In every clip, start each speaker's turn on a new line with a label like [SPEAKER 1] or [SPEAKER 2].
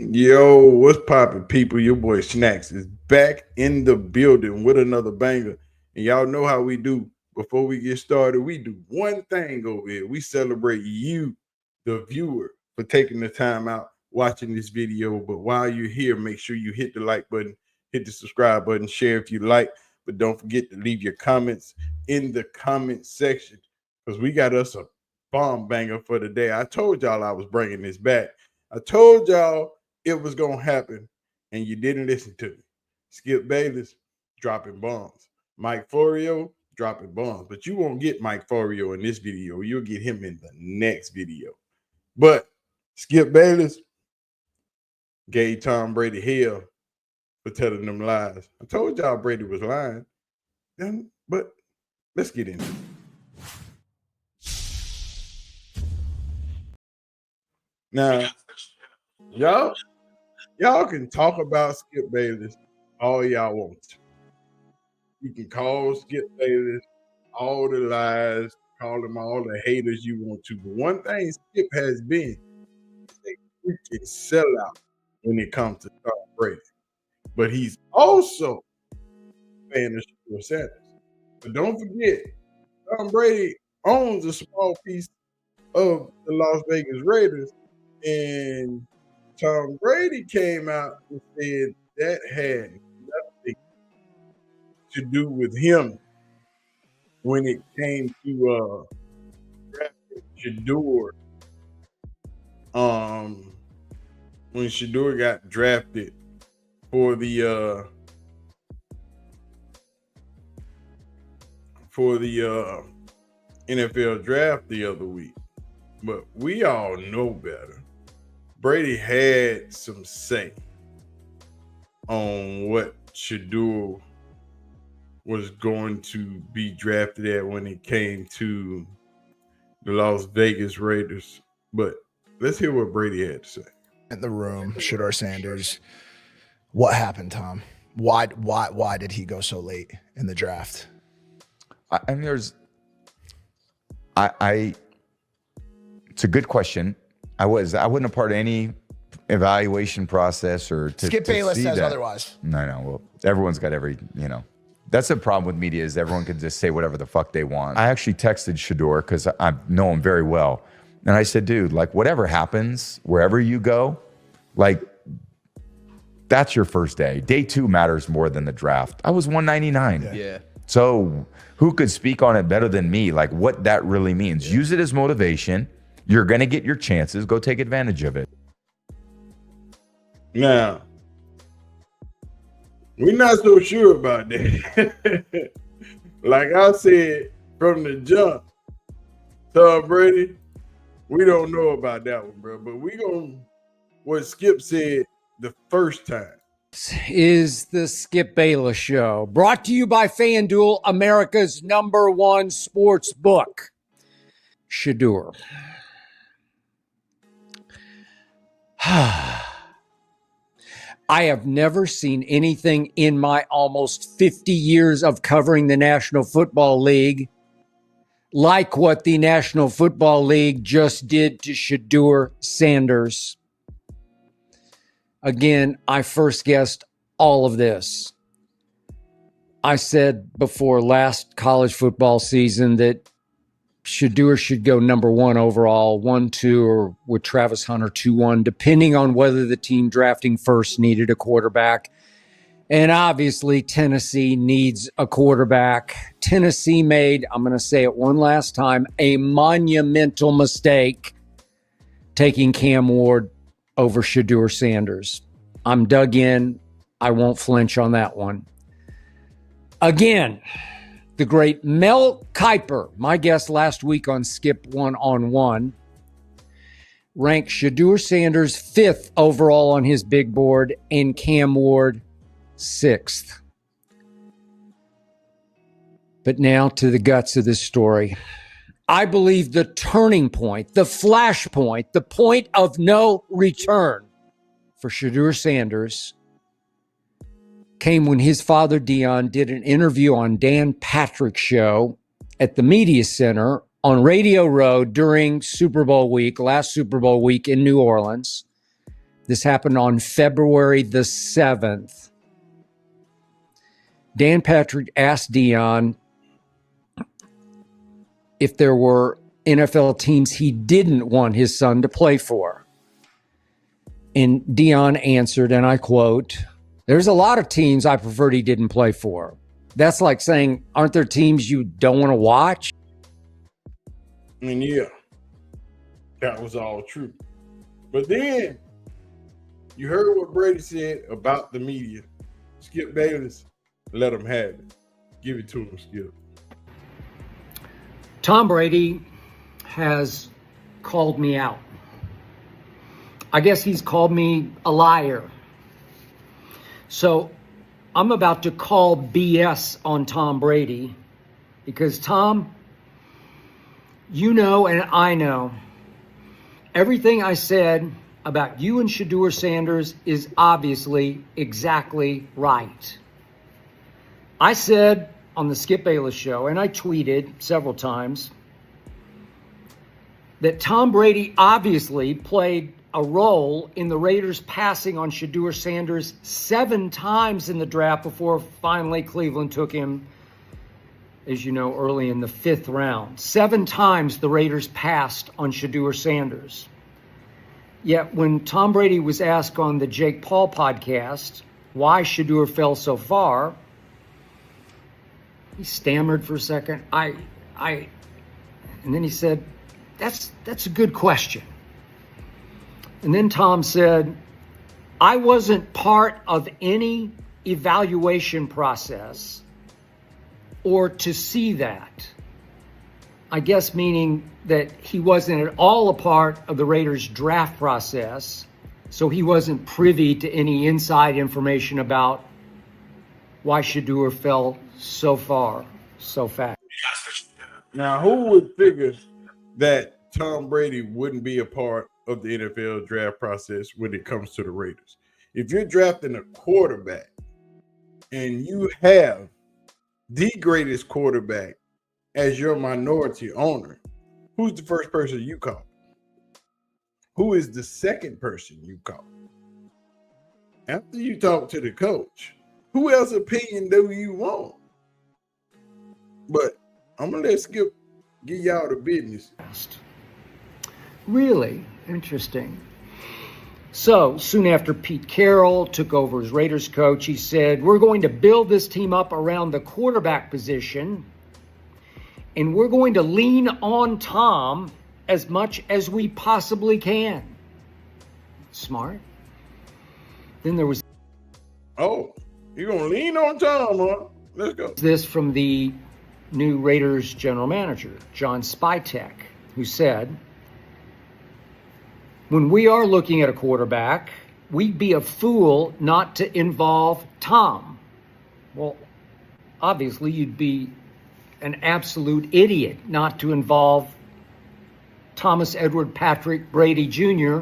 [SPEAKER 1] Yo, what's poppin', people? Your boy Snacks is back in the building with another banger. And y'all know how we do. Before we get started, we do one thing over here. We celebrate you, the viewer, for taking the time out watching this video. But while you're here, make sure you hit the like button, hit the subscribe button, share if you like. But don't forget to leave your comments in the comment section because we got us a bomb banger for the day. I told y'all I was bringing this back. I told y'all it was going to happen, and you didn't listen to me. Skip Bayless dropping bombs. Mike Florio dropping bombs. But you won't get Mike Florio in this video. You'll get him in the next video. But Skip Bayless gave Tom Brady hell for telling them lies. I told y'all Brady was lying. But let's get into it. Now, y'all can talk about Skip Bayless all y'all want to. You can call Skip Bayless all the lies, call him all the haters you want to. But one thing Skip has been is a freaking sellout when it comes to Tom Brady. But he's also a fan of Shedeur Sanders. But don't forget, Tom Brady owns a small piece of the Las Vegas Raiders. And Tom Brady came out and said that had nothing to do with him when it came to drafting Shedeur. When Shedeur got drafted for the NFL draft the other week. But we all know better. Brady had some say on what Shedeur was going to be drafted at when it came to the Las Vegas Raiders. But let's hear what Brady had to say.
[SPEAKER 2] In the room, Shedeur Sanders. What happened, Tom? Why did he go so late in the draft?
[SPEAKER 3] I mean, it's a good question. I wasn't a part of any evaluation process or
[SPEAKER 2] Skip Bayless says
[SPEAKER 3] that.
[SPEAKER 2] Otherwise.
[SPEAKER 3] No. Well, everyone's got that's the problem with media is everyone can just say whatever the fuck they want. I actually texted Shedeur because I know him very well. And I said, dude, like whatever happens, wherever you go, like that's your first day. Day 2 matters more than the draft. I was 199.
[SPEAKER 2] Yeah.
[SPEAKER 3] So who could speak on it better than me? Like what that really means. Yeah. Use it as motivation. You're going to get your chances. Go take advantage of it.
[SPEAKER 1] Now, we're not so sure about that. Like I said from the jump, Tom Brady, we don't know about that one, bro. But we gonna what Skip said the first time.
[SPEAKER 4] This is the Skip Bayless Show, brought to you by FanDuel, America's #1 sports book. Shedeur. I have never seen anything in my almost 50 years of covering the National Football League like what the National Football League just did to Shedeur Sanders. Again, I first guessed all of this. I said before last college football season that Shedeur should go #1 overall, 1-2, or with Travis Hunter 2-1, depending on whether the team drafting first needed a quarterback. And obviously, Tennessee needs a quarterback. Tennessee made, I'm going to say it one last time, a monumental mistake taking Cam Ward over Shedeur Sanders. I'm dug in. I won't flinch on that one. Again, the great Mel Kiper, my guest last week on Skip 1-on-1, ranked Shedeur Sanders 5th overall on his big board and Cam Ward 6th. But now to the guts of this story. I believe the turning point, the flashpoint, the point of no return for Shedeur Sanders came when his father, Deion, did an interview on Dan Patrick's show at the Media Center on Radio Row during Super Bowl week, last Super Bowl week in New Orleans. This happened on February the 7th. Dan Patrick asked Deion if there were NFL teams he didn't want his son to play for. And Deion answered, and I quote, "There's a lot of teams I preferred he didn't play for." That's like saying, aren't there teams you don't want to watch?
[SPEAKER 1] And yeah, that was all true. But then you heard what Brady said about the media. Skip Bayless, let him have it. Give it to him, Skip.
[SPEAKER 4] Tom Brady has called me out. I guess he's called me a liar. So I'm about to call BS on Tom Brady because, Tom, you know and I know everything I said about you and Shedeur Sanders is obviously exactly right. I said on the Skip Bayless show, and I tweeted several times, that Tom Brady obviously played a role in the Raiders passing on Shedeur Sanders 7 times in the draft before finally Cleveland took him, as you know, early in the 5th round. 7 times the Raiders passed on Shedeur Sanders. Yet when Tom Brady was asked on the Jake Paul podcast why Shedeur fell so far, he stammered for a second. And then he said, that's a good question. And then Tom said, I wasn't part of any evaluation process or to see that. I guess meaning that he wasn't at all a part of the Raiders draft process, so he wasn't privy to any inside information about why Shedeur fell so far, so fast.
[SPEAKER 1] Now, who would figure that Tom Brady wouldn't be a part of the NFL draft process when it comes to the Raiders? If you're drafting a quarterback and you have the greatest quarterback as your minority owner, who's the first person you call? Who is the second person you call? After you talk to the coach, who else's opinion do you want? But I'm going to let Skip give y'all the business.
[SPEAKER 4] Really interesting. So soon after Pete Carroll took over as Raiders coach, he said, we're going to build this team up around the quarterback position, and we're going to lean on Tom as much as we possibly can. Smart. Then there was...
[SPEAKER 1] Oh, you're going to lean on Tom, huh? Let's go.
[SPEAKER 4] This from the new Raiders general manager, John Spytek, who said, when we are looking at a quarterback, we'd be a fool not to involve Tom. Well, obviously, you'd be an absolute idiot not to involve Thomas Edward Patrick Brady Jr.,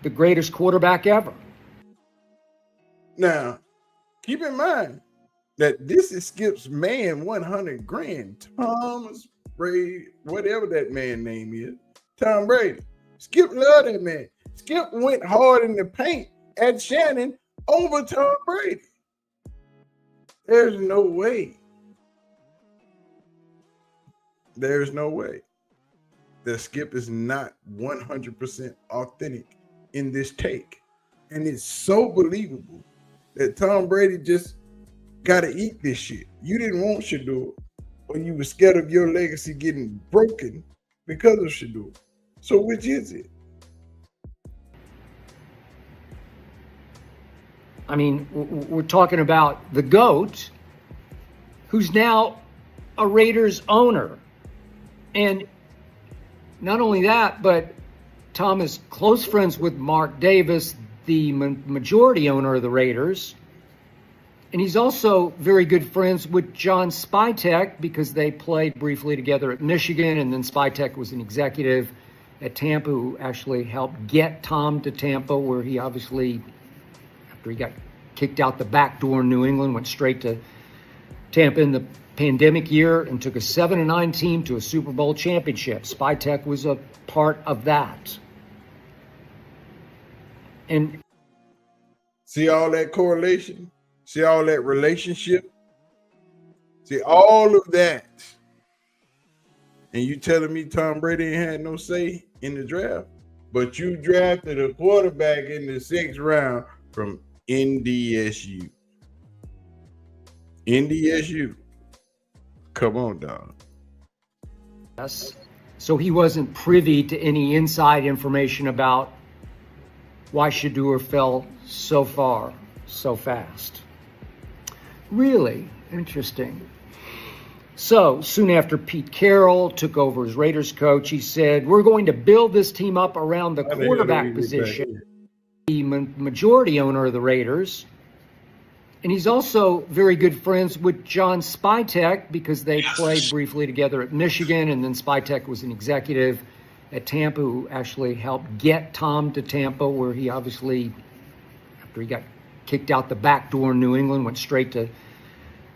[SPEAKER 4] the greatest quarterback ever.
[SPEAKER 1] Now, keep in mind that this is Skip's man, 100 grand, Thomas Brady, whatever that man name is, Tom Brady. Skip loved that man. Skip went hard in the paint at Shannon over Tom Brady. There's no way. There's no way that Skip is not 100% authentic in this take. And it's so believable that Tom Brady just got to eat this shit. You didn't want Shedeur, or you were scared of your legacy getting broken because of Shedeur. So which is it?
[SPEAKER 4] I mean, we're talking about the GOAT, who's now a Raiders owner. And not only that, but Tom is close friends with Mark Davis, the majority owner of the Raiders. And he's also very good friends with John Spytek because they played briefly together at Michigan, and then Spytek was an executive at Tampa who actually helped get Tom to Tampa, where he obviously, after he got kicked out the back door in New England, went straight to Tampa in the pandemic year and took a 7-9 team to a Super Bowl championship. Spytek was a part of that. And
[SPEAKER 1] See all that correlation? See all that relationship? See all of that. And you telling me Tom Brady ain't had no say in the draft? But you drafted a quarterback in the 6th round from NDSU. NDSU. Come on, dog.
[SPEAKER 4] yes, so he wasn't privy to any inside information about why Shedeur fell so far, so fast. Really interesting. So soon after Pete Carroll took over as Raiders coach, he said, "We're going to build this team up around the quarterback position." The majority owner of the Raiders. And he's also very good friends with John Spytek because they played briefly together at Michigan, and then Spytek was an executive at Tampa who actually helped get Tom to Tampa, where he obviously, after he got kicked out the back door in New England, went straight to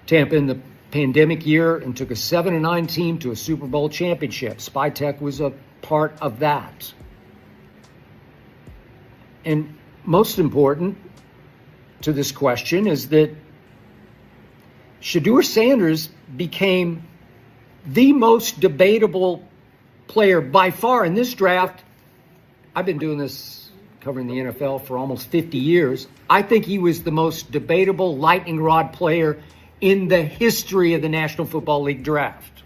[SPEAKER 4] Tampa in the pandemic year and took a 7-9 team to a Super Bowl championship. Spytek was a part of that. And most important to this question is that Shedeur Sanders became the most debatable player by far in this draft. I've been doing this, covering the NFL for almost 50 years. I think he was the most debatable lightning rod player in the history of the National Football League draft.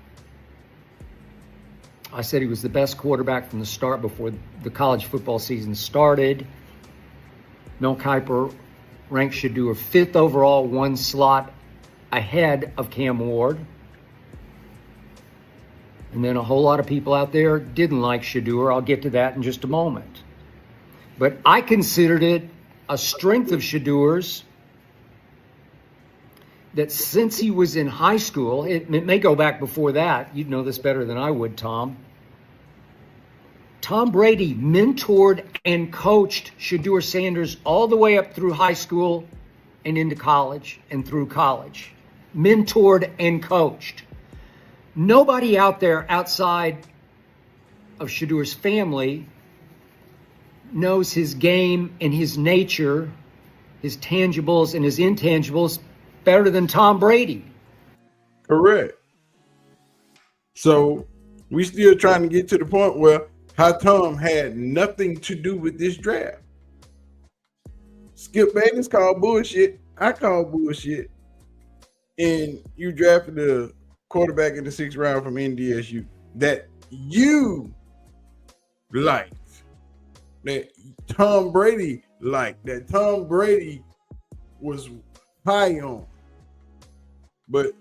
[SPEAKER 4] I said he was the best quarterback from the start before the college football season started. Mel Kiper ranked Shedeur 5th overall, 1 slot ahead of Cam Ward. And then a whole lot of people out there didn't like Shedeur. I'll get to that in just a moment. But I considered it a strength of Shedeur's that since he was in high school, it may go back before that. You'd know this better than I would, Tom. Tom Brady mentored and coached Shedeur Sanders all the way up through high school and into college and through college. Mentored and coached. Nobody out there outside of Shedeur's family knows his game and his nature, his tangibles and his intangibles better than Tom Brady.
[SPEAKER 1] Correct. So we still trying to get to the point where how Tom had nothing to do with this draft. Skip Bayless called bullshit. I call bullshit. And you drafted a quarterback in the 6th round from NDSU that you liked, that Tom Brady liked, that Tom Brady was high on. But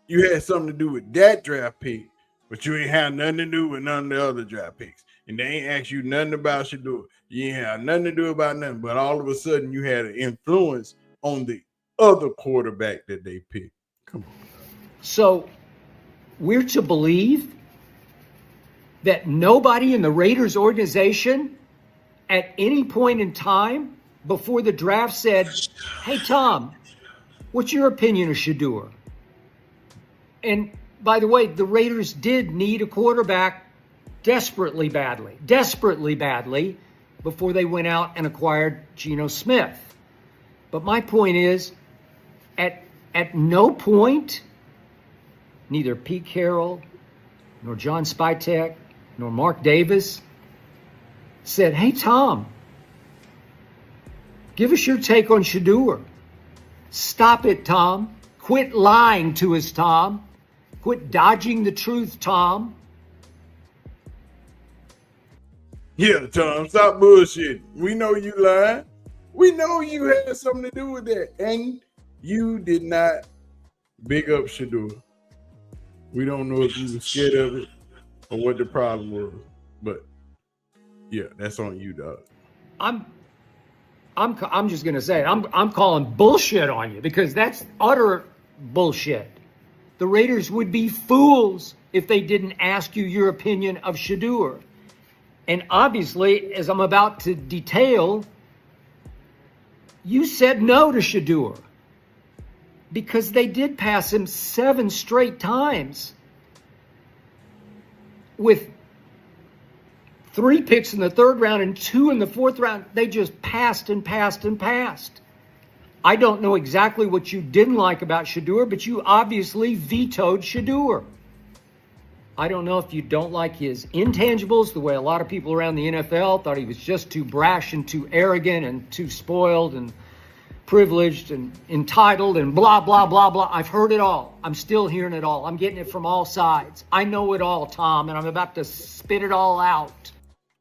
[SPEAKER 1] you had something to do with that draft pick, but you ain't have nothing to do with none of the other draft picks. And they ain't asked you nothing about Shedeur. You ain't have nothing to do about nothing. But all of a sudden, you had an influence on the other quarterback that they picked. Come on.
[SPEAKER 4] So we're to believe that nobody in the Raiders organization at any point in time before the draft said, "Hey, Tom, what's your opinion of Shedeur?" And by the way, the Raiders did need a quarterback desperately badly before they went out and acquired Geno Smith. But my point is, at no point, neither Pete Carroll, nor John Spytek, nor Mark Davis said, "Hey, Tom, give us your take on Shedeur. Stop it, Tom. Quit lying to us, Tom. Quit dodging the truth, Tom."
[SPEAKER 1] Yeah, Tom, stop bullshit. We know you lying. We know you had something to do with that. And you did not big up Shedeur. We don't know if you were scared of it or what the problem was. But yeah, that's on you, dog.
[SPEAKER 4] I'm just gonna say it. I'm calling bullshit on you because that's utter bullshit. The Raiders would be fools if they didn't ask you your opinion of Shedeur. And obviously, as I'm about to detail, you said no to Shedeur because they did pass him 7 straight times with 3 picks in the 3rd round and 2 in the 4th round. They just passed and passed and passed. I don't know exactly what you didn't like about Shedeur, but you obviously vetoed Shedeur. I don't know if you don't like his intangibles, the way a lot of people around the NFL thought he was just too brash and too arrogant and too spoiled and privileged and entitled and blah, blah, blah, blah. I've heard it all. I'm still hearing it all. I'm getting it from all sides. I know it all, Tom, and I'm about to spit it all out.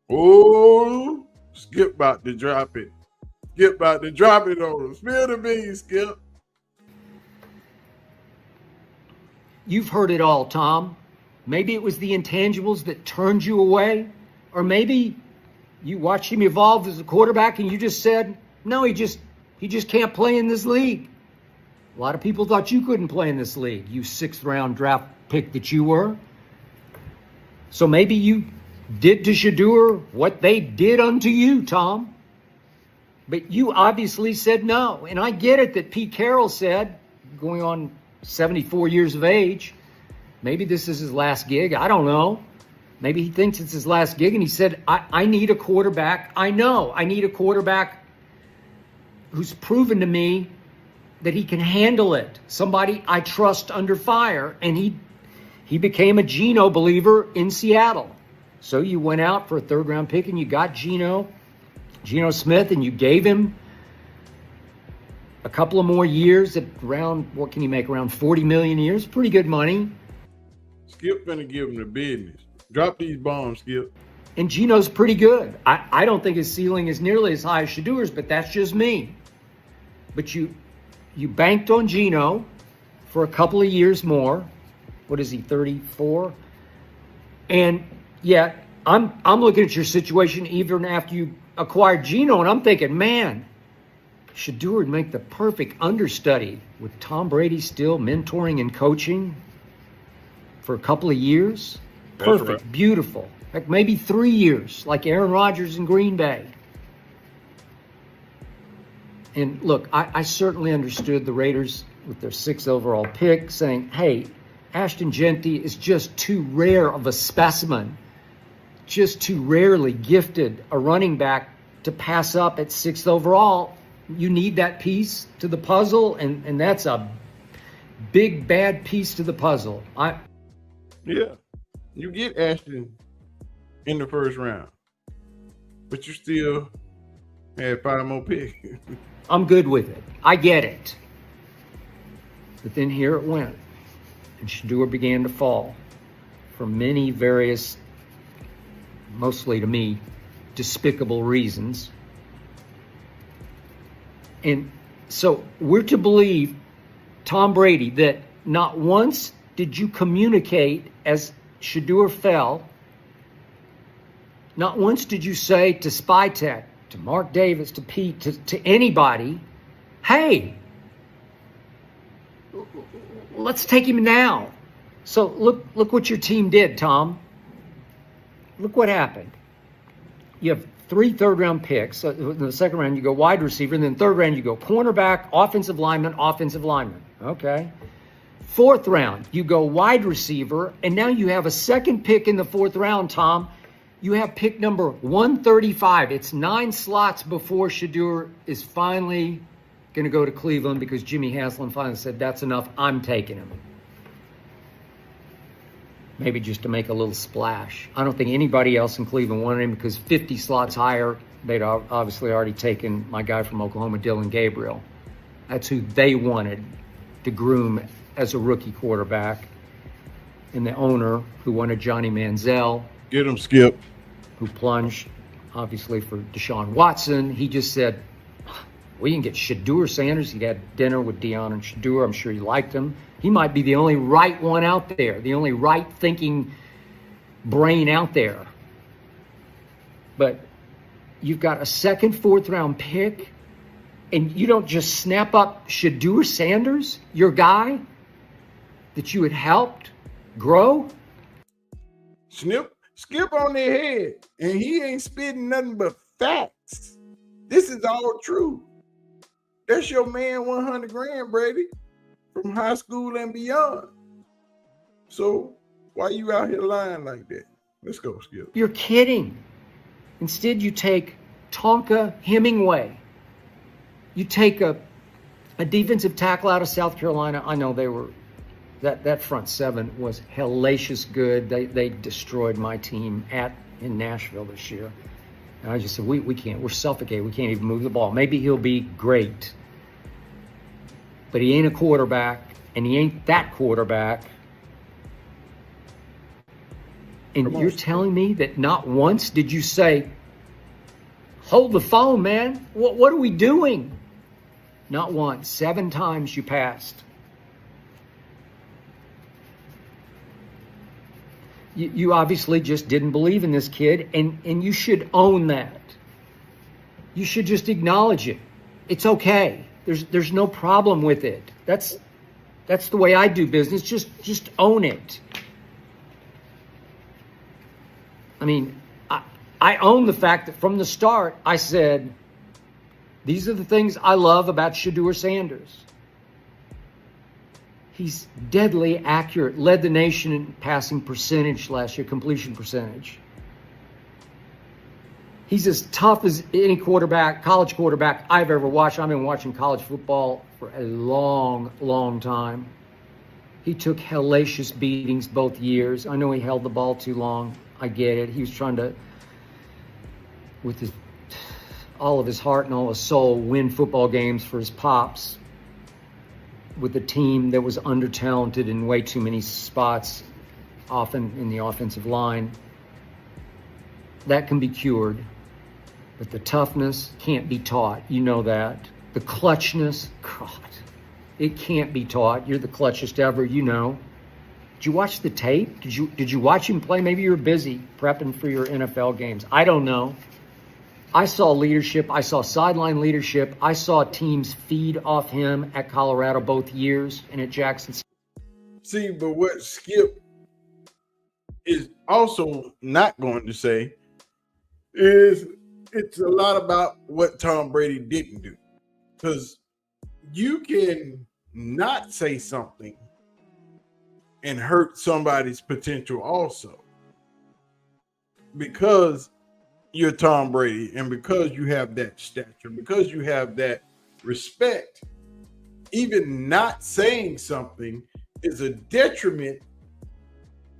[SPEAKER 1] Oh, Skip about to drop it. Skip about to drop it on us. Spill the beans, Skip.
[SPEAKER 4] You've heard it all, Tom. Maybe it was the intangibles that turned you away, or maybe you watched him evolve as a quarterback and you just said, no, he just can't play in this league. A lot of people thought you couldn't play in this league, you 6th round draft pick that you were. So maybe you did to Shedeur what they did unto you, Tom. But you obviously said no. And I get it that Pete Carroll said, going on 74 years of age, maybe this is his last gig. I don't know. Maybe he thinks it's his last gig. And he said, I need a quarterback. I know I need a quarterback who's proven to me that he can handle it. Somebody I trust under fire. And he became a Geno believer in Seattle. So you went out for a 3rd round pick and you got Geno Smith, and you gave him a couple of more years at around, what can he make, around $40 million a year? It's pretty good money.
[SPEAKER 1] Skip finna give him the business. Drop these bombs, Skip.
[SPEAKER 4] And Geno's pretty good. I don't think his ceiling is nearly as high as Shedeur's, but that's just me. But you banked on Geno for a couple of years more. What is he, 34? And yet, I'm looking at your situation even after you acquired Geno, and I'm thinking, man, Shedeur would make the perfect understudy with Tom Brady still mentoring and coaching for a couple of years. Perfect, right. Beautiful. Like maybe 3 years, like Aaron Rodgers in Green Bay. And look, I certainly understood the Raiders with their 6th overall pick saying, hey, Ashton Jeanty is just too rare of a specimen, just too rarely gifted a running back to pass up at 6th overall. You need that piece to the puzzle, and that's a big, bad piece to the puzzle.
[SPEAKER 1] Yeah, you get Ashton in the 1st round, but you still had 5 more picks.
[SPEAKER 4] I'm good with it. I get it. But then here it went, and Shedeur began to fall for many various, mostly to me, despicable reasons. And so we're to believe, Tom Brady, that not once did you communicate as Shedeur fell. Not once did you say to Spytech, to Mark Davis, to Pete, to anybody, hey, let's take him now. So look what your team did, Tom. Look what happened. You have 3 third-round picks. In the 2nd round, you go wide receiver. And then 3rd round, you go cornerback, offensive lineman. Okay. 4th round, you go wide receiver. And now you have a 2nd pick in the 4th round, Tom. You have pick number 135. It's 9 slots before Shedeur is finally going to go to Cleveland because Jimmy Haslam finally said, that's enough. I'm taking him. Maybe just to make a little splash. I don't think anybody else in Cleveland wanted him because 50 slots higher, they'd obviously already taken my guy from Oklahoma, Dylan Gabriel. That's who they wanted to groom as a rookie quarterback. And the owner, who wanted Johnny Manziel.
[SPEAKER 1] Get him, Skip.
[SPEAKER 4] Who plunged, obviously, for Deshaun Watson. He just said, we can get Shedeur Sanders. He had dinner with Deion and Shedeur. I'm sure he liked him. He might be the only right one out there, the only right-thinking brain out there. But you've got a 2nd, 4th-round pick, and you don't just snap up Shedeur Sanders, your guy, that you had helped grow?
[SPEAKER 1] Skip on their head, and he ain't spitting nothing but facts. This is all true. That's your man, 100 grand, Brady, from high school and beyond. So why you out here lying like that? Let's go, Skip.
[SPEAKER 4] You're kidding. Instead, you take Tonka Hemingway. You take a defensive tackle out of South Carolina. I know they were, that front seven was hellacious good. They destroyed my team in Nashville this year. And I just said, we can't. We're suffocated. We can't even move the ball. Maybe he'll be great, but he ain't a quarterback, and he ain't that quarterback. And you're telling me that not once did you say, hold the phone, man. What are we doing? Not once. 7 times you passed. You obviously just didn't believe in this kid, and you should own that. You should just acknowledge it. It's okay. There's no problem with it. That's the way I do business. Just own it. I mean, I own the fact that from the start, I said, these are the things I love about Shedeur Sanders. He's deadly accurate, led the nation in passing percentage last year, completion percentage. He's as tough as any quarterback, college quarterback I've ever watched. I've been watching college football for a long, long time. He took hellacious beatings both years. I know he held the ball too long. I get it. He was trying to, with all of his heart and all his soul, win football games for his pops with a team that was under-talented in way too many spots, often in the offensive line. That can be cured, but the toughness can't be taught. You know that. The clutchness, God, it can't be taught. You're the clutchest ever, you know. Did you watch the tape? Did you watch him play? Maybe you were busy prepping for your NFL games. I don't know. I saw leadership. I saw sideline leadership. I saw teams feed off him at Colorado both years and at Jackson.
[SPEAKER 1] See, but what Skip is also not going to say is it's a lot about what Tom Brady didn't do. Because you can not say something and hurt somebody's potential also, because you're Tom Brady and because you have that stature, because you have that respect. Even not saying something is a detriment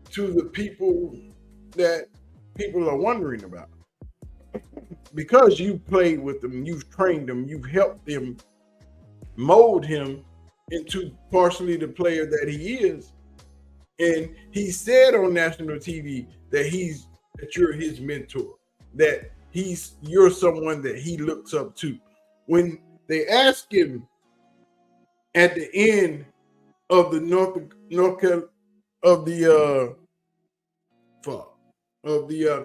[SPEAKER 1] to the people that people are wondering about, because you played with them, you've trained them, you've helped them mold him into partially the player that he is. And he said on national TV that you're his mentor, that you're someone that he looks up to. When they asked him at the end of the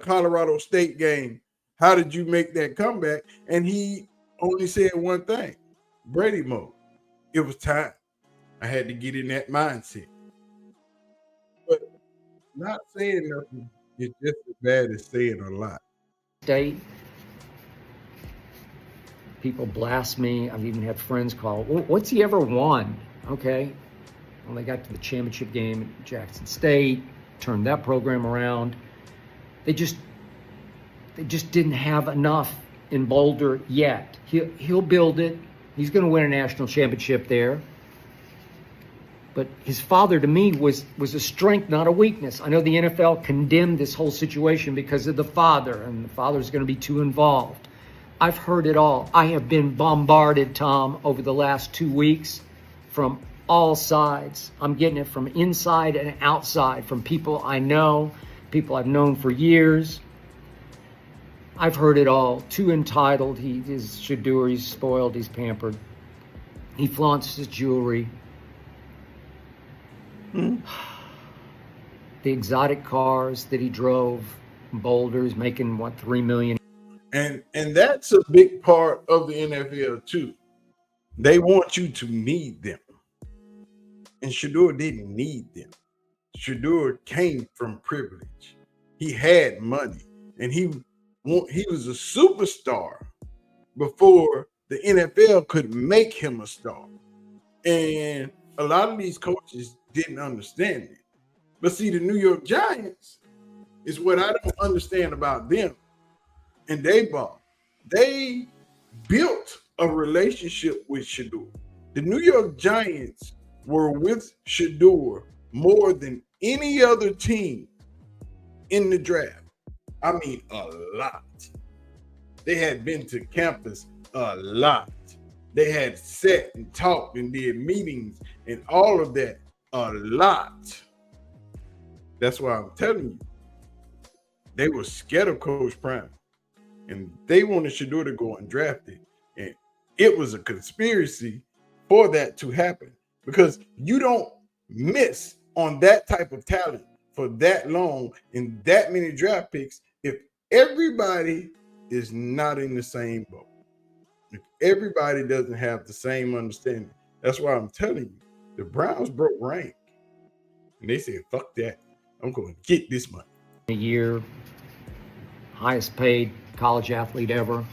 [SPEAKER 1] Colorado State game, how did you make that comeback? And he only said one thing: Brady mode. It was time. I had to get in that mindset. But not saying nothing is just as bad as saying a lot.
[SPEAKER 4] State. People blast me. I've even had friends call, what's he ever won? Okay. Well, they got to the championship game at Jackson State, turned that program around. They just didn't have enough in Boulder yet. He'll build it. He's going to win a national championship there. But his father, to me, was a strength, not a weakness. I know the NFL condemned this whole situation because of the father, and the father's going to be too involved. I've heard it all. I have been bombarded, Tom, over the last 2 weeks from all sides. I'm getting it from inside and outside, from people I know, people I've known for years. I've heard it all. Too entitled. He is Shedeur. He's spoiled. He's pampered. He flaunts his jewelry. The exotic cars that he drove, Boulders, making what, $3 million.
[SPEAKER 1] And that's a big part of the NFL too. They want you to need them, and Shedeur didn't need them. Shedeur came from privilege. He had money, and he was a superstar before the NFL could make him a star. And a lot of these coaches didn't understand it. But see, the New York Giants is what I don't understand about them. and they bought. They built a relationship with Shedeur. The New York Giants were with Shedeur more than any other team in the draft. I mean, a lot. They had been to campus a lot. They had sat and talked and did meetings and all of that a lot. That's why I'm telling you, they were scared of Coach Prime, and they wanted Shedeur to go undrafted. And it was a conspiracy for that to happen, because you don't miss on that type of talent for that long and that many draft picks if everybody is not in the same boat. If everybody doesn't have the same understanding. That's why I'm telling you, the Browns broke rank. And they said, fuck that. I'm going to get this money.
[SPEAKER 4] A year, highest paid college athlete ever.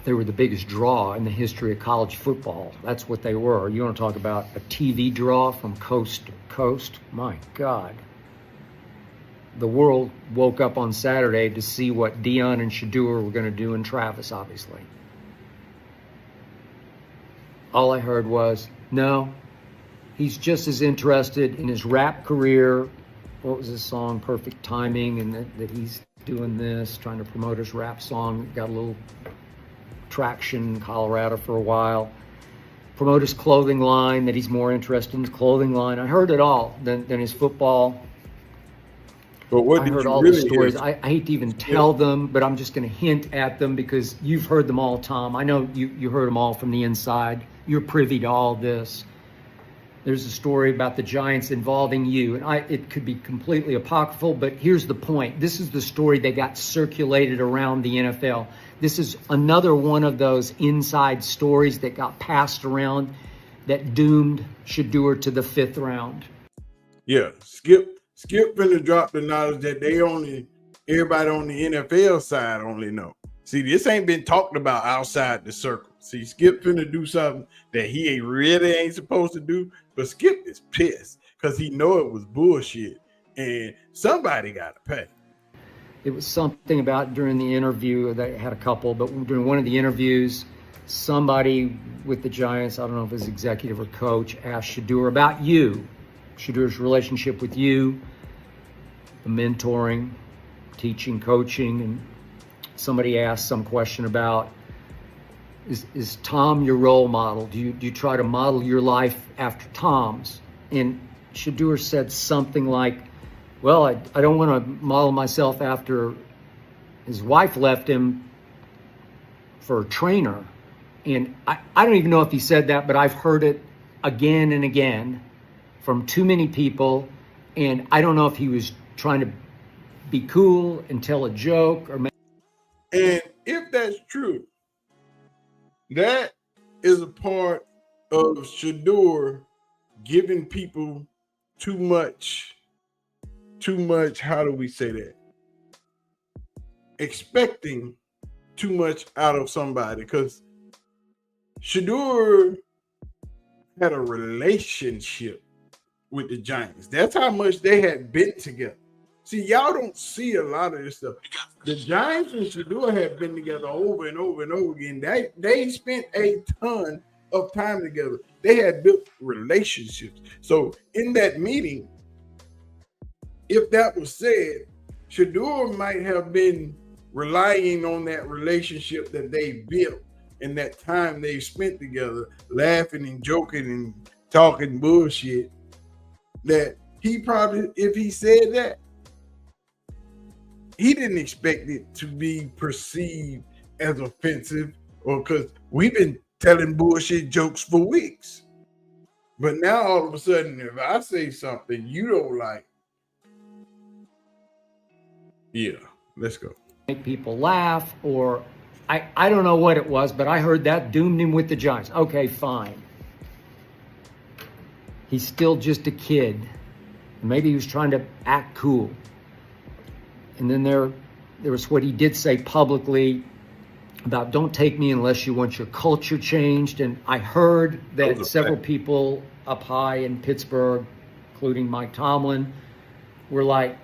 [SPEAKER 4] They were the biggest draw in the history of college football. That's what they were. You want to talk about a TV draw from coast to coast? My God. The world woke up on Saturday to see what Deion and Shedeur were going to do in Travis, obviously. All I heard was, no, he's just as interested in his rap career. What was his song, Perfect Timing, and that he's doing this, trying to promote his rap song. Got a little traction in Colorado for a while. Promote his clothing line, that he's more interested in his clothing line. I heard it all than his football.
[SPEAKER 1] But what
[SPEAKER 4] I
[SPEAKER 1] did
[SPEAKER 4] heard
[SPEAKER 1] you
[SPEAKER 4] all
[SPEAKER 1] really
[SPEAKER 4] the stories.
[SPEAKER 1] hear?
[SPEAKER 4] I hate to even tell them, but I'm just going to hint at them because you've heard them all, Tom. I know you heard them all from the inside. You're privy to all this. There's a story about the Giants involving you, and it could be completely apocryphal, but here's the point. This is the story that got circulated around the NFL. This is another one of those inside stories that got passed around that doomed Shedeur to the 5th round.
[SPEAKER 1] Yeah, Skip finna drop the knowledge that everybody on the NFL side only know. See, this ain't been talked about outside the circle. See, Skip finna do something that he really ain't supposed to do, but Skip is pissed because he know it was bullshit, and somebody got to pay.
[SPEAKER 4] It was something about during the interview, they had a couple, but during one of the interviews, somebody with the Giants, I don't know if it was executive or coach, asked Shedeur about you, Shedeur's relationship with you, the mentoring, teaching, coaching, and somebody asked some question about, is Tom your role model? Do you try to model your life after Tom's? And Shedeur said something like, well, I don't want to model myself after his wife left him for a trainer. And I don't even know if he said that, but I've heard it again and again from too many people. And I don't know if he was trying to be cool and tell a joke or maybe.
[SPEAKER 1] And if that's true, that is a part of Shedeur giving people too much, how do we say that? Expecting too much out of somebody, because Shedeur had a relationship with the Giants. That's how much they had been together. See, y'all don't see a lot of this stuff. The Giants and Shedeur have been together over and over and over again. They spent a ton of time together. They had built relationships. So in that meeting, if that was said, Shedeur might have been relying on that relationship that they built and that time they spent together, laughing and joking and talking bullshit, that he probably, if he said that, he didn't expect it to be perceived as offensive, or because we've been telling bullshit jokes for weeks. But now all of a sudden, if I say something you don't like, yeah, let's go.
[SPEAKER 4] Make people laugh, or I don't know what it was, but I heard that doomed him with the Giants. Okay, fine. He's still just a kid. Maybe he was trying to act cool. And then there was what he did say publicly about don't take me unless you want your culture changed. And I heard that several people up high in Pittsburgh, including Mike Tomlin, were like,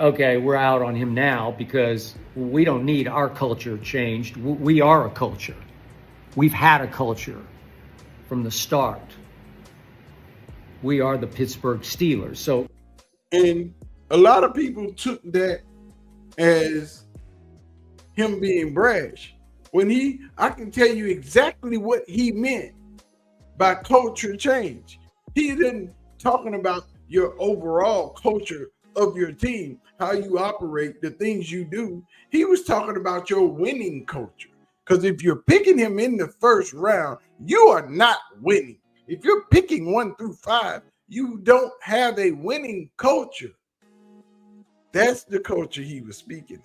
[SPEAKER 4] okay, we're out on him now because we don't need our culture changed. We are a culture. We've had a culture from the start. We are the Pittsburgh Steelers. So,
[SPEAKER 1] and a lot of people took that as him being brash. When I can tell you exactly what he meant by culture change. He didn't talking about your overall culture of your team, how you operate, the things you do. He was talking about your winning culture. Because if you're picking him in the first round, you are not winning. If you're picking 1 through 5, you don't have a winning culture. That's the culture he was speaking of.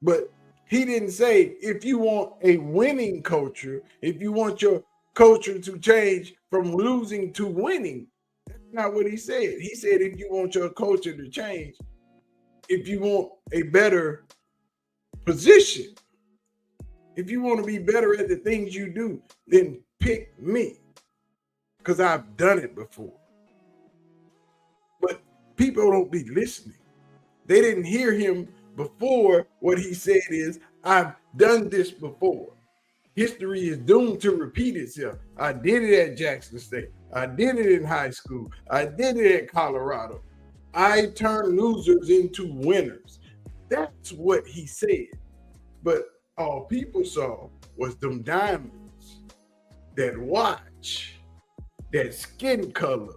[SPEAKER 1] But he didn't say if you want a winning culture, if you want your culture to change from losing to winning. That's not what he said. He said if you want your culture to change, if you want a better position, if you want to be better at the things you do, then pick me. Because I've done it before. But people don't be listening. They didn't hear him before. What he said is, I've done this before. History is doomed to repeat itself. I did it at Jackson State. I did it in high school. I did it at Colorado. I turned losers into winners. That's what he said. But all people saw was them diamonds, that watch, that skin color,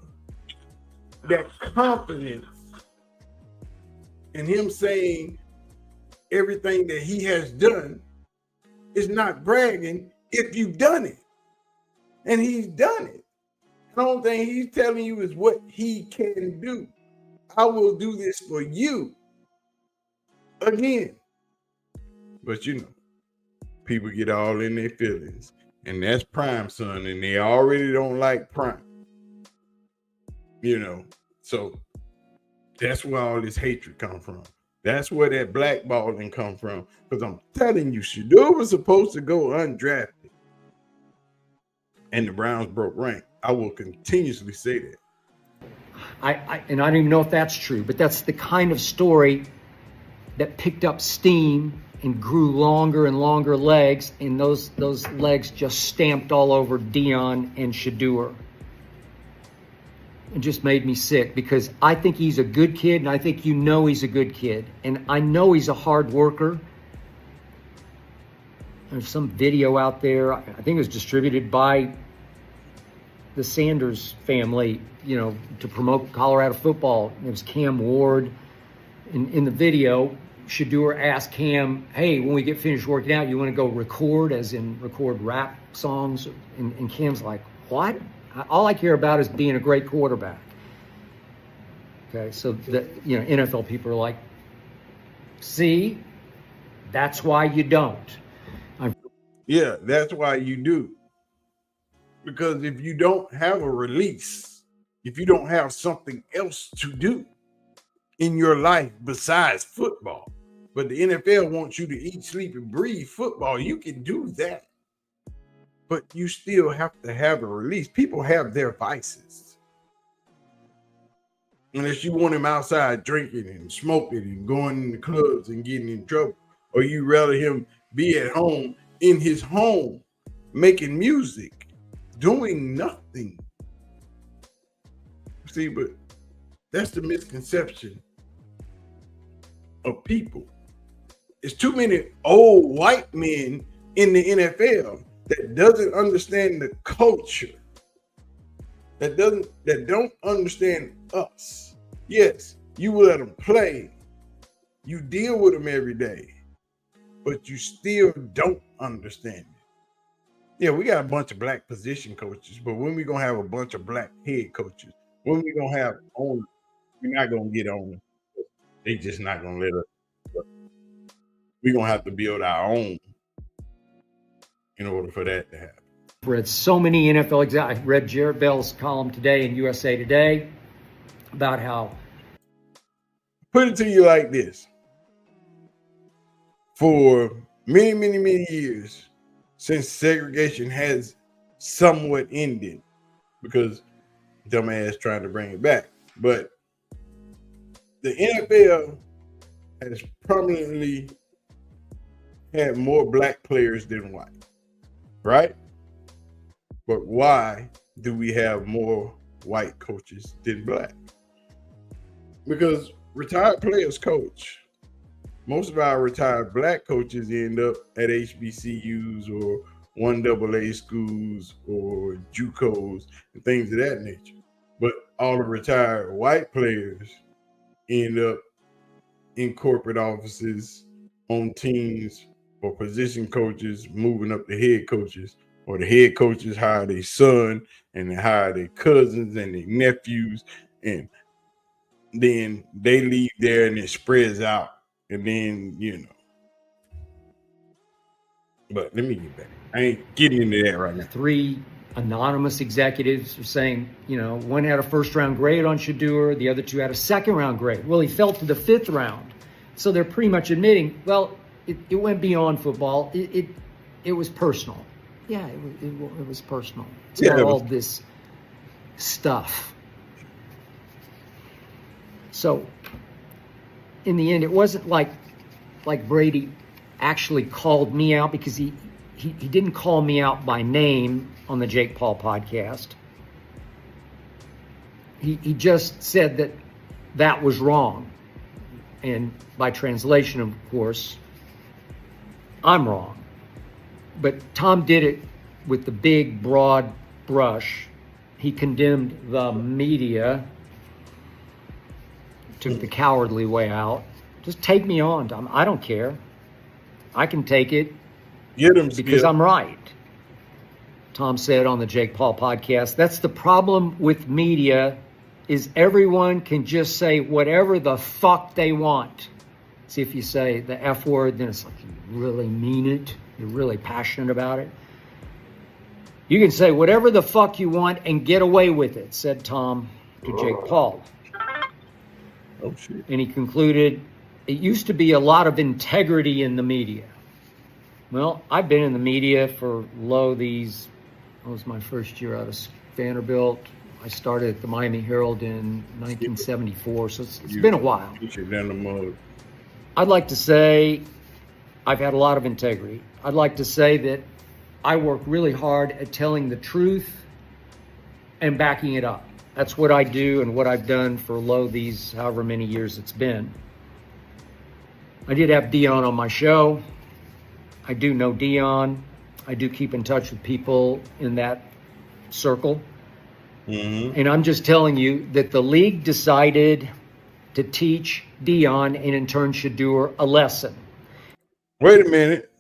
[SPEAKER 1] that confidence, and him saying everything that he has done is not bragging if you've done it. And he's done it. The only thing he's telling you is what he can do. I will do this for you again. But you know, people get all in their feelings. And that's Prime, son. And they already don't like Prime. You know, so that's where all this hatred come from. That's where that blackballing come from. Because I'm telling you, Shedeur was supposed to go undrafted. And the Browns broke rank. I will continuously say that.
[SPEAKER 4] and I don't even know if that's true, but that's the kind of story that picked up steam and grew longer and longer legs, and those legs just stamped all over Deion and Shedeur. It just made me sick because I think he's a good kid, and I think he's a good kid, and I know he's a hard worker. There's some video out there, I think it was distributed by the Sanders family, to promote Colorado football. It was Cam Ward. In the video, Shedeur asked Cam, hey, when we get finished working out, you want to go record rap songs? And Cam's like, what? All I care about is being a great quarterback. Okay, so NFL people are like, see, that's why you don't.
[SPEAKER 1] Yeah, that's why you do. Because if you don't have a release, if you don't have something else to do in your life besides football, but the NFL wants you to eat, sleep, and breathe football, you can do that. But you still have to have a release. People have their vices. Unless you want him outside drinking and smoking and going in the clubs and getting in trouble, or you rather him be at home in his home making music, doing nothing. See, but that's the misconception of people. It's too many old white men in the NFL that doesn't understand the culture, that don't understand us. Yes, you will let them play. You deal with them every day, but you still don't understand it. Yeah, we got a bunch of black position coaches, but when we gonna have a bunch of black head coaches? When we gonna have owners? We're not gonna get owners. They just not gonna let us. We're gonna have to build our own in order for that to happen.
[SPEAKER 4] I've read so many NFL examples. I read Jarrett Bell's column today in USA Today about how.
[SPEAKER 1] Put it to you like this. For many, many, many years, since segregation has somewhat ended, because dumbass trying to bring it back, but the NFL has prominently had more black players than white, right? But why do we have more white coaches than black? Because retired players coach. Most of our retired black coaches end up at HBCUs or 1AA schools or JUCOs and things of that nature. But all the retired white players end up in corporate offices, on teams, or position coaches moving up to head coaches, or the head coaches hire their son and they hire their cousins and their nephews, and then they leave there and it spreads out. And then, but let me get back. I ain't getting into that right now.
[SPEAKER 4] 3 anonymous executives are saying, one had a first-round grade on Shedeur, the other 2 had a second-round grade. Well, he fell to the 5th round. So they're pretty much admitting, well, it went beyond football. It was personal. Yeah, it was personal. It's not all this stuff. So in the end, it wasn't like Brady actually called me out, because he didn't call me out by name on the Jake Paul podcast. He just said that was wrong. And by translation, of course, I'm wrong. But Tom did it with the big, broad brush. He condemned the media, took the cowardly way out. Just take me on, Tom. I don't care. I can take it because I'm right. Tom said on the Jake Paul podcast, that's the problem with media, is everyone can just say whatever the fuck they want. See, if you say the F word, then it's like you really mean it. You're really passionate about it. You can say whatever the fuck you want and get away with it, said Tom to Jake Paul.
[SPEAKER 1] Oh, shit.
[SPEAKER 4] And he concluded, it used to be a lot of integrity in the media. Well, I've been in the media for that was my first year out of Vanderbilt. I started at the Miami Herald in 1974, so it's been a while. I'd like to say I've had a lot of integrity. I'd like to say that I work really hard at telling the truth and backing it up. That's what I do and what I've done for these however many years it's been. I did have Deion on my show. I do know Deion. I do keep in touch with people in that circle. Mm-hmm. And I'm just telling you that the league decided to teach Deion and in turn Shedeur a lesson.
[SPEAKER 1] Wait a minute.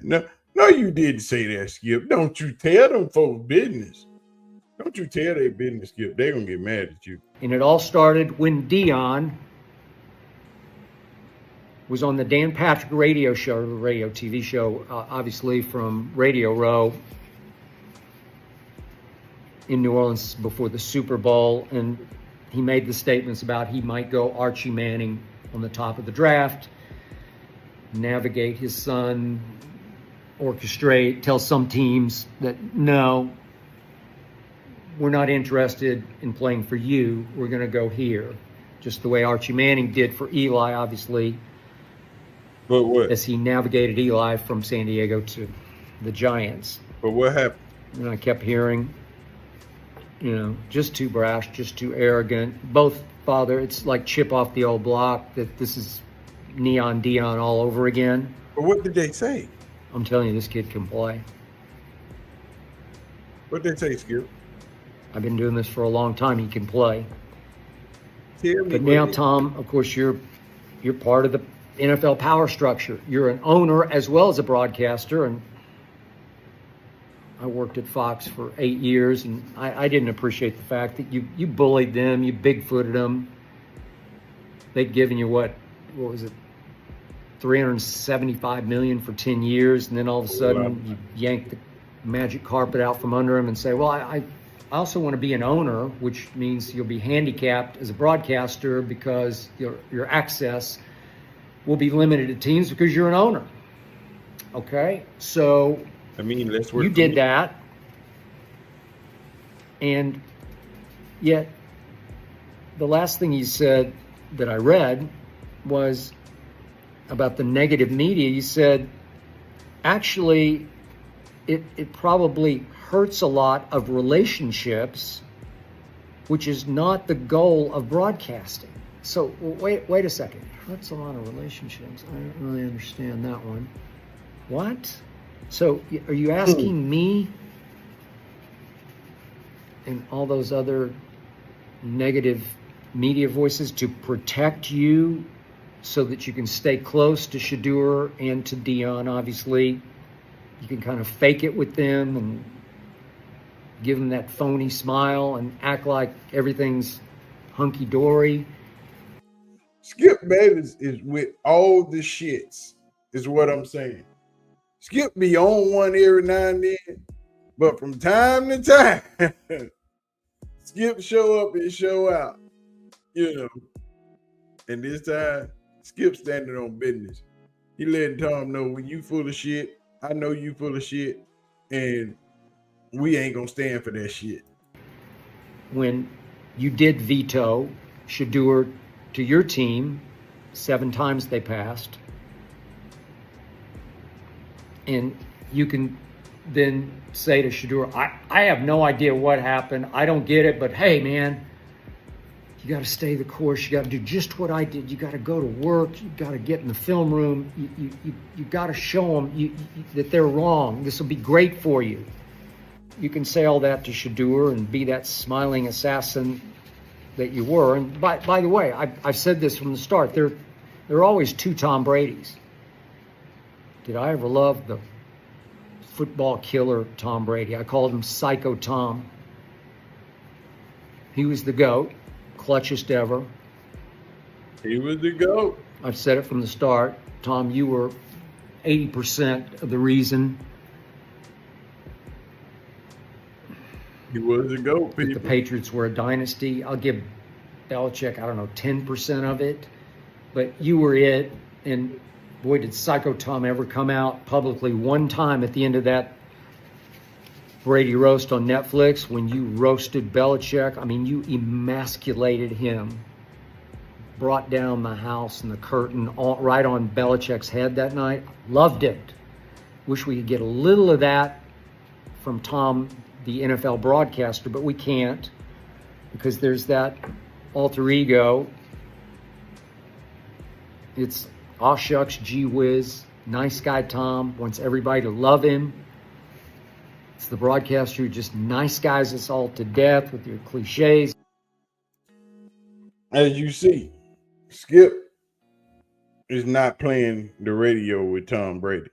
[SPEAKER 1] No, you didn't say that, Skip. Don't you tell them folks business. Don't you tell their business, Skip. They're going to get mad at you.
[SPEAKER 4] And it all started when Deion was on the Dan Patrick radio show, the radio TV show, obviously from Radio Row in New Orleans before the Super Bowl. And he made the statements about he might go Archie Manning on the top of the draft, navigate his son, orchestrate, tell some teams that, no, we're not interested in playing for you. We're going to go here. Just the way Archie Manning did for Eli, obviously.
[SPEAKER 1] But what?
[SPEAKER 4] As he navigated Eli from San Diego to the Giants.
[SPEAKER 1] But what happened?
[SPEAKER 4] And I kept hearing, just too brash, just too arrogant. Both, Father, it's like chip off the old block, that this is Neon Deion all over again.
[SPEAKER 1] But what did they say?
[SPEAKER 4] I'm telling you, this kid can play.
[SPEAKER 1] What did they say, Skip?
[SPEAKER 4] I've been doing this for a long time. He can play.
[SPEAKER 1] Tell me.
[SPEAKER 4] But now, Tom, of course, you're part of the NFL power structure. You're an owner as well as a broadcaster, and I worked at Fox for 8 years, and I didn't appreciate the fact that you bullied them, you bigfooted them. They'd given you what was it, $375 million for 10 years, and then all of a sudden you yank the magic carpet out from under them and say, well, I also want to be an owner, which means you'll be handicapped as a broadcaster because your access will be limited to teams because you're an owner. Okay, so
[SPEAKER 1] let's work.
[SPEAKER 4] You did that, and yet the last thing he said that I read was about the negative media. You said, actually, it probably hurts a lot of relationships, which is not the goal of broadcasting. So wait a second. Hurts a lot of relationships. I don't really understand that one. What? So are you asking me and all those other negative media voices to protect you so that you can stay close to Shedeur and to Deion? Obviously, you can kind of fake it with them and give them that phony smile and act like everything's hunky-dory.
[SPEAKER 1] Skip Bayless is with all the shits, is what I'm saying. Skip be on one every now and then, but from time to time, Skip show up and show out, you know. And this time, Skip standing on business. He letting Tom know, when you full of shit, I know you full of shit, and we ain't gonna stand for that shit.
[SPEAKER 4] When you did veto Shedeur to your team, 7 times they passed, and you can then say to Shedeur, I have no idea what happened. I don't get it, but hey, man, you got to stay the course. You got to do just what I did. You got to go to work. You got to get in the film room. You got to show them that they're wrong. This will be great for you. You can say all that to Shedeur and be that smiling assassin that you were. And by the way, I've said this from the start. There are always 2 Tom Bradys. Did I ever love the football killer Tom Brady? I called him Psycho Tom. He was the GOAT, clutchest ever.
[SPEAKER 1] He was the GOAT.
[SPEAKER 4] I've said it from the start. Tom, you were 80% of the reason
[SPEAKER 1] He was the GOAT, people.
[SPEAKER 4] the Patriots were a dynasty. I'll give Belichick, 10% of it. But you were it. And boy, did Psycho Tom ever come out publicly one time at the end of that Brady roast on Netflix when you roasted Belichick. I mean, you emasculated him, brought down the house and the curtain right on Belichick's head that night. Loved it. Wish we could get a little of that from Tom, the NFL broadcaster, but we can't because there's that alter ego. It's aw shucks, gee whiz, nice guy Tom, wants everybody to love him. It's the broadcaster who just nice guys us all to death with your cliches.
[SPEAKER 1] As you see, Skip is not playing the radio with Tom Brady.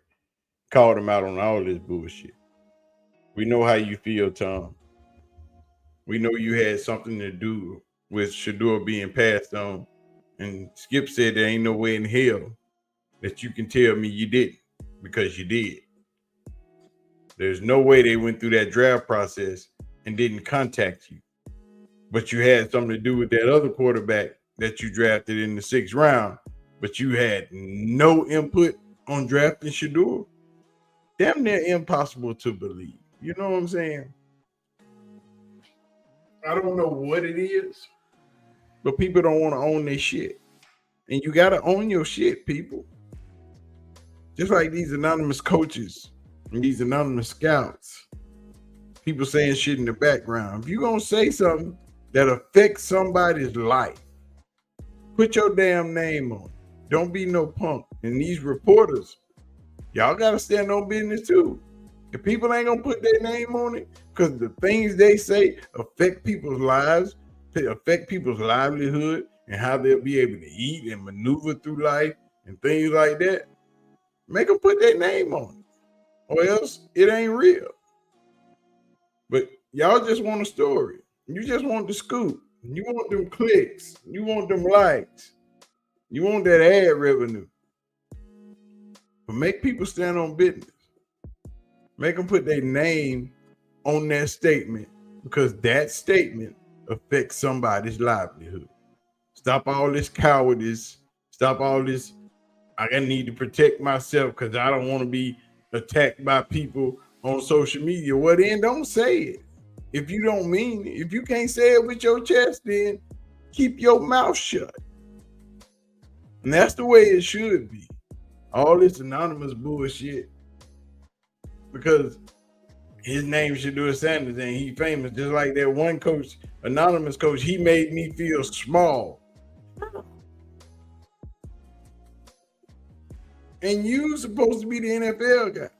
[SPEAKER 1] Called him out on all this bullshit. We know how you feel, Tom. We know you had something to do with Shedeur being passed on. And Skip said there ain't no way in hell that you can tell me you didn't, because you did. There's no way they went through that draft process and didn't contact you. But you had something to do with that other quarterback that you drafted in the 6th round, but you had no input on drafting Shedeur. Damn near impossible to believe. You know what I'm saying? I don't know what it is, but people don't want to own their shit. And you got to own your shit, people. Just like these anonymous coaches and these anonymous scouts. People saying shit in the background. If you're going to say something that affects somebody's life, put your damn name on it. Don't be no punk. And these reporters, y'all got to stand on business too. If people ain't going to put their name on it, because the things they say affect people's lives, they affect people's livelihood and how they'll be able to eat and maneuver through life and things like that, make them put their name on it, or else it ain't real. But y'all just want a story. You just want the scoop. You want them clicks. You want them likes. You want that ad revenue. But make people stand on business. Make them put their name on that statement, because that statement affects somebody's livelihood. Stop all this cowardice. Stop all this, I need to protect myself because I don't want to be attacked by people on social media. Well, then don't say it. If you don't mean it, if you can't say it with your chest, then keep your mouth shut. And that's the way it should be. All this anonymous bullshit. Because his name Shedeur Sanders and he famous. Just like that one coach, anonymous coach, he made me feel small. And you supposed to be the NFL guy.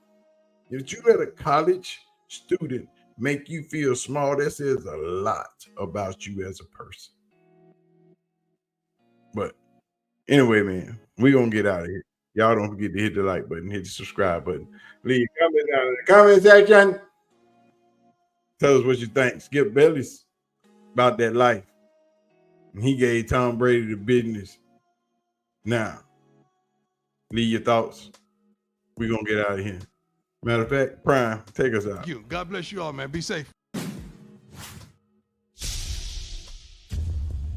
[SPEAKER 1] If you let a college student make you feel small, that says a lot about you as a person. But anyway, man, we're going to get out of here. Y'all don't forget to hit the like button, hit the subscribe button. Leave comments down in the comment section. Tell us what you think. Skip Bayless about that life. And he gave Tom Brady the business. Now, leave your thoughts. We're going to get out of here. Matter of fact, Prime, take us out.
[SPEAKER 5] God bless you all, man. Be safe.